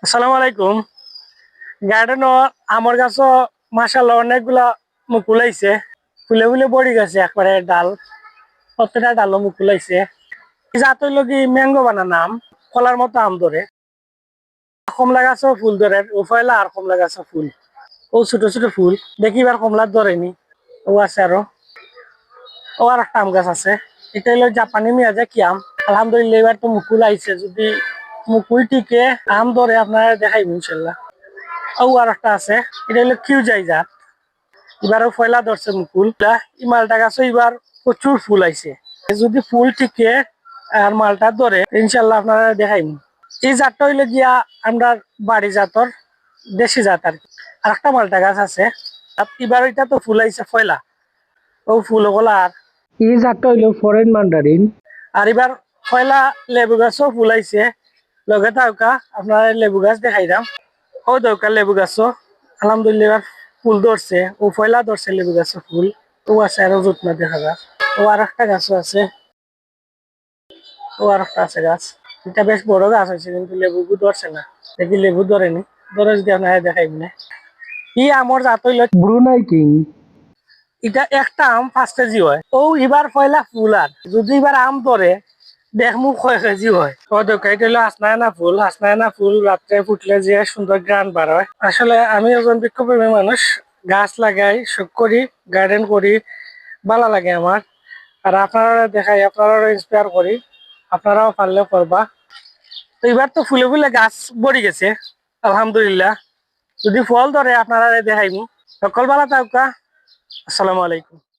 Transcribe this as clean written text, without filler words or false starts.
আসসালামু আলাইকুম। গার্ডেন আমার গাছও মাশাআল্লাহ অনেকগুলা মুকুল আইছে। ফুলে ফুলে বড়ি গেছে একবারে ডাল, প্রত্যেকটা ডালও মুকুল আইছে। জাত হইল কি ম্যাঙ্গো বানা নাম, কলার মতো আম ধরে। কমলা গাছও ফুল ধরে, ও ফয়লা আর কমলা গাছও ফুল। ও ছোট ছোট ফুল দেখিবার কমলার ধরেনি। ও আছে আরো, ও আর একটা আম গাছ আছে। এটা হইলো জাপানি মিয়াজাকি আম। আলহামদুলিল্লাহ এবার তো মুকুল আইছে, যদি মুকুল টিকে আম ধরে আপনারা দেখাইব ইনশাল্লাহ। ও আর একটা আছে, এটা হলো কিউজাই জাত। এবারও পয়লা ধরছে মুকুল। এই মালটা গাছও এবার প্রচুর ফুল আইছে। যদি ফুল টিকে আর মালটা ধরে ইনশাল্লাহ আপনারা দেখাইব। এই জাতটা হইলে গিয়া আমরা বাড়ি জাতর দেশি জাত আর কি। আর একটা মালটা গাছ আছে, এবার ওইটা তো ফুল আইছে পয়লা, ও ফুল ওগুলা। আর এই জাতটা হইলো ফরেন মান্ডারিন। আর এবার পয়লা লেবু গাছও ফুল আইছে। লগে থাকা আপনারা লেবু গাছ দেখাই দাম। ও দরকার লেবু গাছও আলহামদুলিল্লাহ এবার ফুল ধরছে। ও পয়লা ধরছে লেবু গাছে ফুল। ও আছে আরো যত্ন দেখা যায়। ও আর একটা গাছও আছে, ও আর একটা আছে গাছ। এটা বেশ বড় গাছ হয়েছে, কিন্তু লেবু ধরছে না। দেখি লেবু ধরেনি, ধরে যদি আপনারা দেখাইব না। ই আমার জাত হইল ব্রুনাই কিং। এটা একটা আম 5 কেজি হয়। ও এবার পয়লা ফুল। আর যদি এবার আম ধরে দেখমু 6 কেজি হয়। ও দোকান এটা হলো হাসনায়না ফুল। হাসনায়না ফুল রাত্রে ফুটলে যে সুন্দর গ্রান বার হয়। আসলে আমি একজন বৃক্ষপ্রেমী মানুষ, গাছ লাগাই, শখ করি, গার্ডেন করি, ভালো লাগে আমার। আর আপনারা দেখাই, আপনারা ইন্সপায়ার করি, আপনারাও পারলে করবা। তো এবার তো ফুলে ফুলে গাছ ভরে গেছে আলহামদুলিল্লাহ। যদি ফল ধরে আপনারা দেখাইমু। সকল ভালো থাকুকা। আসসালামু আলাইকুম।